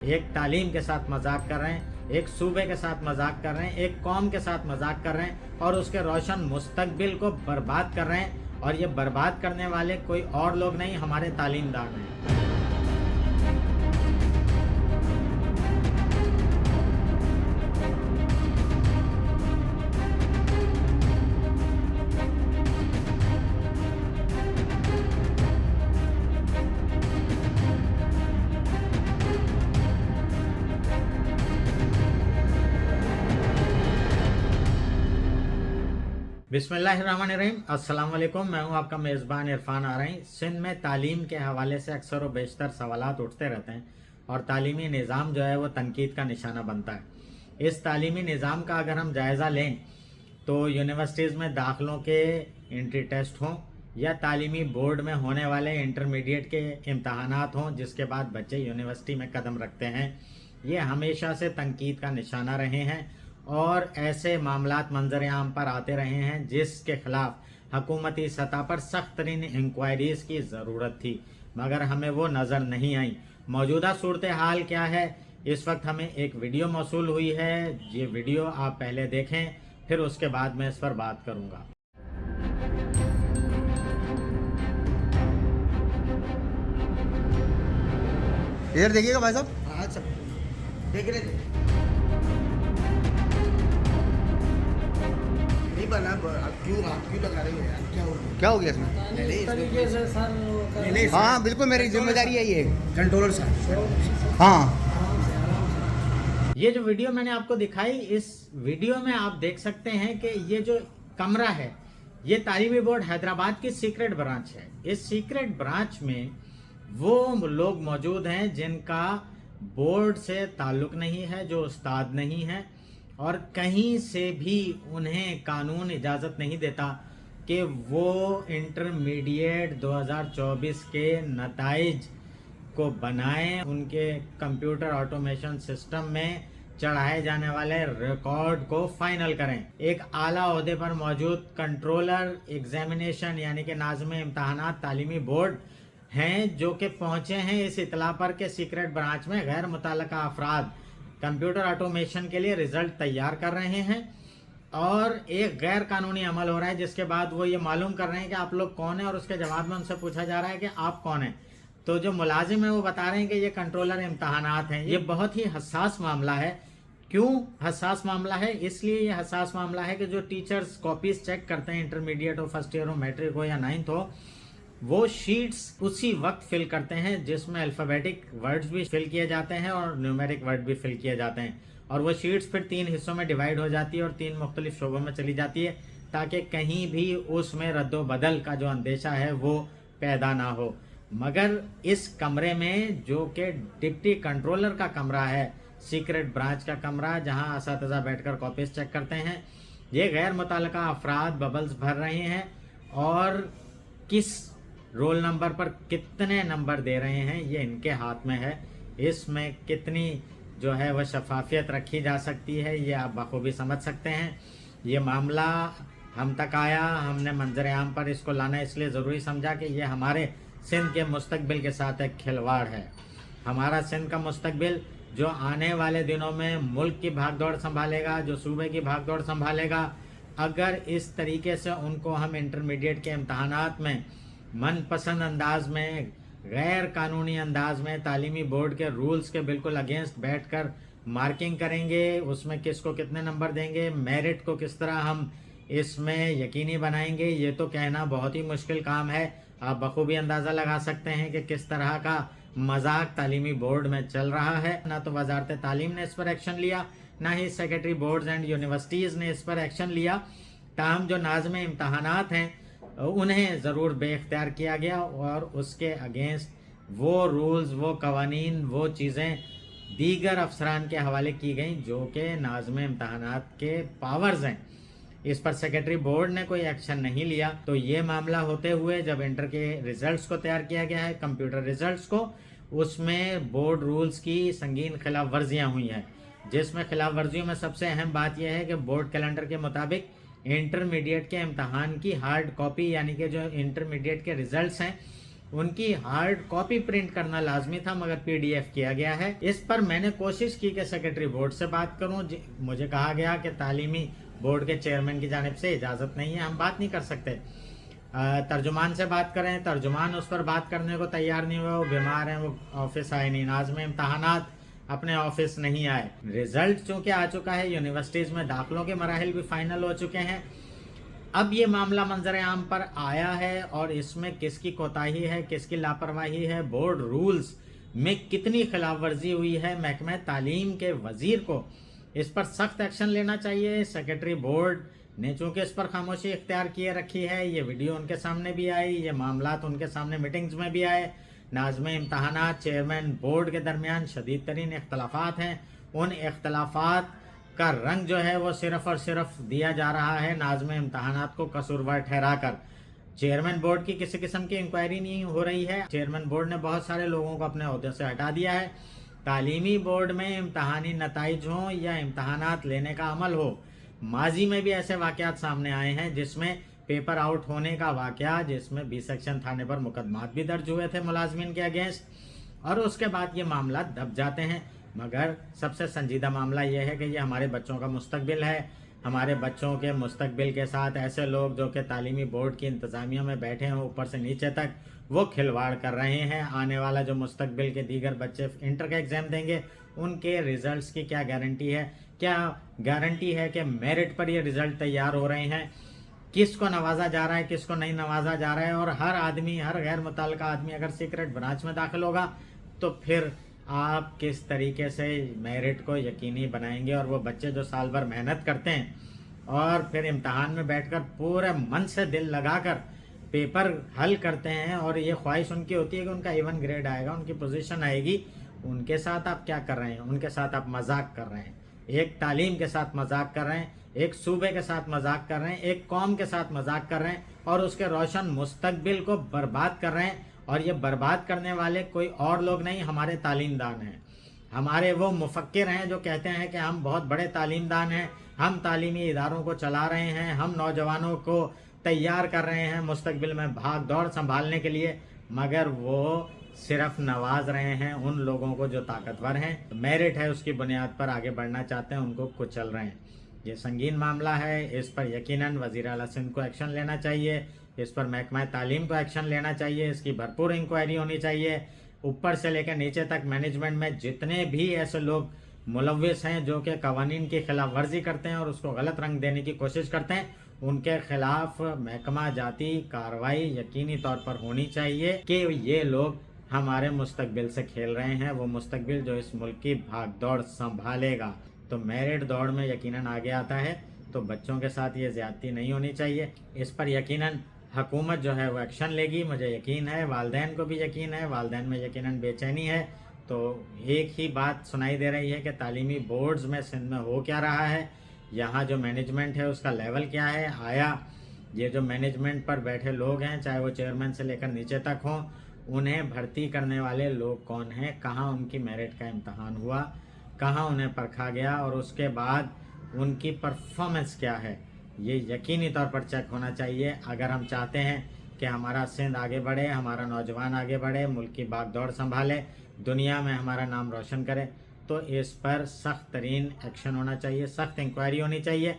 ایک تعلیم کے ساتھ مذاق کر رہے ہیں، ایک صوبے کے ساتھ مذاق کر رہے ہیں، ایک قوم کے ساتھ مذاق کر رہے ہیں اور اس کے روشن مستقبل کو برباد کر رہے ہیں، اور یہ برباد کرنے والے کوئی اور لوگ نہیں، ہمارے تعلیم دان ہیں۔ بسم اللہ الرحمن الرحیم، السلام علیکم۔ میں ہوں آپ کا میزبان عرفان آرئی۔ سندھ میں تعلیم کے حوالے سے اکثر و بیشتر سوالات اٹھتے رہتے ہیں اور تعلیمی نظام جو ہے وہ تنقید کا نشانہ بنتا ہے۔ اس تعلیمی نظام کا اگر ہم جائزہ لیں تو یونیورسٹیز میں داخلوں کے انٹری ٹیسٹ ہوں یا تعلیمی بورڈ میں ہونے والے انٹرمیڈیٹ کے امتحانات ہوں جس کے بعد بچے یونیورسٹی میں قدم رکھتے ہیں، یہ ہمیشہ سے تنقید کا نشانہ رہے ہیں اور ایسے معاملات منظر عام پر آتے رہے ہیں جس کے خلاف حکومتی سطح پر سخت ترین انکوائریز کی ضرورت تھی، مگر ہمیں وہ نظر نہیں آئیں۔ موجودہ صورتحال کیا ہے؟ اس وقت ہمیں ایک ویڈیو موصول ہوئی ہے، یہ ویڈیو آپ پہلے دیکھیں، پھر اس کے بعد میں اس پر بات کروں گا۔ ادھر دیکھیے گا بھائی صاحب، ہاں سب دیکھ رہے تھے، نہیں بنا۔ آپ کیوں لگا رہے ہو یار؟ کیا ہو گیا اس میں؟ ہاں بالکل میری ذمہ داری ہے یہ، کنٹرولر صاحب۔ ہاں یہ جو ویڈیو میں نے آپ کو دکھائی، اس ویڈیو میں آپ دیکھ سکتے ہیں کہ یہ جو کمرہ ہے یہ تعلیمی بورڈ حیدرآباد کی سیکرٹ برانچ ہے۔ اس سیکرٹ برانچ میں وہ لوگ موجود ہیں جن کا بورڈ سے تعلق نہیں ہے، جو استاد نہیں ہے، اور کہیں سے بھی انہیں قانون اجازت نہیں دیتا کہ وہ انٹرمیڈیٹ 2024 کے نتائج کو بنائیں، ان کے کمپیوٹر آٹومیشن سسٹم میں چڑھائے جانے والے ریکارڈ کو فائنل کریں۔ ایک اعلیٰ عہدے پر موجود کنٹرولر ایگزامینیشن یعنی کہ ناظم امتحانات تعلیمی بورڈ ہیں جو کہ پہنچے ہیں اس اطلاع پر کہ سیکرٹ برانچ میں غیر متعلقہ افراد کمپیوٹر آٹومیشن کے لیے رزلٹ تیار کر رہے ہیں اور ایک غیر قانونی عمل ہو رہا ہے، جس کے بعد وہ یہ معلوم کر رہے ہیں کہ آپ لوگ کون ہیں، اور اس کے جواب میں ان سے پوچھا جا رہا ہے کہ آپ کون ہیں، تو جو ملازم ہیں وہ بتا رہے ہیں کہ یہ کنٹرولر امتحانات ہیں۔ یہ بہت ہی حساس معاملہ ہے۔ کیوں حساس معاملہ ہے؟ اس لیے یہ حساس معاملہ ہے کہ جو ٹیچرز کاپیز چیک کرتے ہیں، انٹرمیڈیٹ ہو، فرسٹ ایئر ہو، میٹرک ہو یا 9th ہو، وہ شیٹس اسی وقت فل کرتے ہیں جس میں الفابیٹک ورڈز بھی فل کیے جاتے ہیں اور نیومیرک ورڈ بھی فل کیے جاتے ہیں، اور وہ شیٹس پھر 3 حصوں میں ڈیوائیڈ ہو جاتی ہے اور 3 مختلف شعبوں میں چلی جاتی ہے تاکہ کہیں بھی اس میں رد و بدل کا جو اندیشہ ہے وہ پیدا نہ ہو۔ مگر اس کمرے میں جو کہ ڈپٹی کنٹرولر کا کمرہ ہے، سیکرٹ برانچ کا کمرہ جہاں اساتذہ بیٹھ کر کاپیز چیک کرتے ہیں، یہ غیر متعلقہ افراد ببلز بھر رہے ہیں اور کس رول نمبر پر کتنے نمبر دے رہے ہیں یہ ان کے ہاتھ میں ہے۔ اس میں کتنی جو ہے وہ شفافیت رکھی جا سکتی ہے یہ آپ بخوبی سمجھ سکتے ہیں۔ یہ معاملہ ہم تک آیا، ہم نے منظر عام پر اس کو لانا اس لیے ضروری سمجھا کہ یہ ہمارے سندھ کے مستقبل کے ساتھ ایک کھلواڑ ہے۔ ہمارا سندھ کا مستقبل جو آنے والے دنوں میں ملک کی بھاگ دوڑ سنبھالے گا، جو صوبے کی بھاگ دوڑ سنبھالے گا، اگر اس طریقے سے ان کو ہم انٹرمیڈیٹ کے امتحانات میں من پسند انداز میں، غیر قانونی انداز میں، تعلیمی بورڈ کے رولز کے بالکل اگینسٹ بیٹھ کر مارکنگ کریں گے، اس میں کس کو کتنے نمبر دیں گے، میرٹ کو کس طرح ہم اس میں یقینی بنائیں گے، یہ تو کہنا بہت ہی مشکل کام ہے۔ آپ بخوبی اندازہ لگا سکتے ہیں کہ کس طرح کا مذاق تعلیمی بورڈ میں چل رہا ہے۔ نہ تو وزارت تعلیم نے اس پر ایکشن لیا، نہ ہی سیکرٹری بورڈز اینڈ یونیورسٹیز نے اس پر ایکشن لیا، تاہم جو ناظم امتحانات ہیں انہیں ضرور بے اختیار کیا گیا اور اس کے اگینسٹ وہ رولز، وہ قوانین، وہ چیزیں دیگر افسران کے حوالے کی گئیں جو کہ ناظم امتحانات کے پاورز ہیں۔ اس پر سیکرٹری بورڈ نے کوئی ایکشن نہیں لیا، تو یہ معاملہ ہوتے ہوئے جب انٹر کے ریزلٹس کو تیار کیا گیا ہے، کمپیوٹر ریزلٹس کو، اس میں بورڈ رولز کی سنگین خلاف ورزیاں ہوئی ہیں، جس میں خلاف ورزیوں میں سب سے اہم بات یہ ہے کہ بورڈ کیلنڈر کے مطابق انٹرمیڈیٹ کے امتحان کی ہارڈ کاپی یعنی کہ جو انٹرمیڈیٹ کے ریزلٹس ہیں उनकी हार्ड कॉपी प्रिंट करना लाजमी था, मगर पीडीएफ किया गया है। इस पर मैंने कोशिश की कि सेक्रेटरी बोर्ड से बात करूं। मुझे कहा गया कि तालीमी बोर्ड के चेयरमैन की जानिब से इजाज़त नहीं है, हम बात नहीं कर सकते। तर्जुमान से बात करें, तर्जुमान उस पर बात करने को तैयार नहीं हुए, वो बीमार हैं, वो ऑफिस आए नहीं। नाज़िम इम्तहानात अपने ऑफिस नहीं आए। रिजल्ट चूंकि आ चुका है, यूनिवर्सिटीज़ में दाखिलों के मराहिल भी फाइनल हो चुके हैं। अब ये मामला मंजर आम पर आया है और इसमें किसकी कोताही है, किसकी लापरवाही है, बोर्ड रूल्स में कितनी खिलाफ वर्जी हुई है, महकमा तालीम के वजीर को इस पर सख्त एक्शन लेना चाहिए। सेक्रेटरी बोर्ड ने चूंकि इस पर खामोशी इख्तियार किए रखी है, ये वीडियो उनके सामने भी आई, ये मामलात उनके सामने मीटिंग्स में भी आए। नाज़िम इम्तहानात चेयरमैन बोर्ड के दरमियान शदीद तरीन इख्तलाफात हैं। उन इख्तलाफात का रंग जो है वो सिर्फ और सिर्फ दिया जा रहा है नाज़िम इम्तहानात को कसूरवार ठहराकर। चेयरमैन बोर्ड की किसी किस्म की इंक्वायरी नहीं हो रही है। चेयरमैन बोर्ड ने बहुत सारे लोगों को अपने ओहदे से हटा दिया है। तालीमी बोर्ड में इम्तहानी नताइज हों या इम्तहानात लेने का अमल हो, माजी में भी ऐसे वाक़यात सामने आए हैं जिसमें पेपर आउट होने का वाक़या, जिसमें बी सेक्शन थाने पर मुकदमात भी दर्ज हुए थे मुलाजमीन के अगेंस्ट, और उसके बाद ये मामला दब जाते हैं। मगर सबसे संजीदा मामला ये है कि ये हमारे बच्चों का मुस्तकबिल है। हमारे बच्चों के मुस्तकबिल के साथ ऐसे लोग जो कि तालीमी बोर्ड की इंतज़ामिया में बैठे हैं, ऊपर से नीचे तक वो खिलवाड़ कर रहे हैं। आने वाला जो मुस्तकबिल के दीगर बच्चे इंटर का एग्ज़ाम देंगे, उनके रिज़ल्ट्स की क्या गारंटी है? क्या गारंटी है कि मेरिट पर ये रिज़ल्ट तैयार हो रहे हैं? किसको नवाजा जा रहा है, किसको नहीं नवाजा जा रहा है? और हर आदमी, हर गैर मुतल्लिका आदमी अगर सीक्रेट ब्रांच में दाखिल होगा तो फिर आप किस तरीके से मेरिट को यकीनी बनाएंगे? और वो बच्चे जो साल भर मेहनत करते हैं और फिर इम्तहान में बैठकर पूरे मन से दिल लगाकर पेपर हल करते हैं, और ये ख्वाहिश उनकी होती है कि उनका इवन ग्रेड आएगा, उनकी पोजीशन आएगी, उनके साथ आप क्या कर रहे हैं? उनके साथ आप मजाक कर रहे हैं। एक तालीम के साथ मजाक कर रहे हैं, एक सूबे के साथ मजाक कर रहे हैं, एक कौम के साथ मजाक कर रहे हैं, और उसके रोशन मुस्तकबिल को बर्बाद कर रहे हैं। और ये बर्बाद करने वाले कोई और लोग नहीं, हमारे तालीमदान हैं। हमारे वो मुफक्किर हैं जो कहते हैं कि हम बहुत बड़े तालीमदान हैं, हम तालीमी इदारों को चला रहे हैं, हम नौजवानों को तैयार कर रहे हैं मुस्तकबिल में भाग दौड़ संभालने के लिए, मगर वो सिर्फ नवाज रहे हैं उन लोगों को जो ताकतवर हैं, मेरिट है उसकी बुनियाद पर आगे बढ़ना चाहते हैं, उनको कुचल रहे हैं। ये संगीन मामला है, इस पर यकीनन वज़ीर आला सिंध को एक्शन लेना चाहिए, इस पर महकमा तालीम को एक्शन लेना चाहिए, इसकी भरपूर इंक्वायरी होनी चाहिए। ऊपर से लेकर नीचे तक मैनेजमेंट में जितने भी ऐसे लोग मुलव्विस हैं जो कि कवानीन की खिलाफ वर्जी करते हैं और उसको गलत रंग देने की कोशिश करते हैं, उनके खिलाफ महकमा जाती कार्रवाई यकीनी तौर पर होनी चाहिए कि ये लोग हमारे मुस्तकबिल से खेल रहे हैं, वो मुस्तकबिल जो इस मुल्क की भाग दौड़ संभालेगा। तो मेरिट दौड़ में यकीनन आगे आता है, तो बच्चों के साथ ये ज़्यादती नहीं होनी चाहिए। इस पर यकीनन हुकूमत जो है वो एक्शन लेगी, मुझे यकीन है, वालदैन को भी यकीन है, वालदैन में यकीनन बेचैनी है। तो एक ही बात सुनाई दे रही है कि तालीमी बोर्ड्स में सिंध में हो क्या रहा है, यहाँ जो मैनेजमेंट है उसका लेवल क्या है, आया ये जो मैनेजमेंट पर बैठे लोग हैं, चाहे वो चेयरमैन से लेकर नीचे तक हों, उन्हें भर्ती करने वाले लोग कौन हैं, कहाँ उनकी मेरिट का इम्तहान हुआ, कहाँ उन्हें परखा गया, और उसके बाद उनकी परफॉर्मेंस क्या है, ये यकीनी तौर पर चेक होना चाहिए। अगर हम चाहते हैं कि हमारा सिंध आगे बढ़े, हमारा नौजवान आगे बढ़े, मुल्क की भाग दौड़ संभाले, दुनिया में हमारा नाम रोशन करे, तो इस पर सख्त तरीन एक्शन होना चाहिए, सख्त इंक्वायरी होनी चाहिए।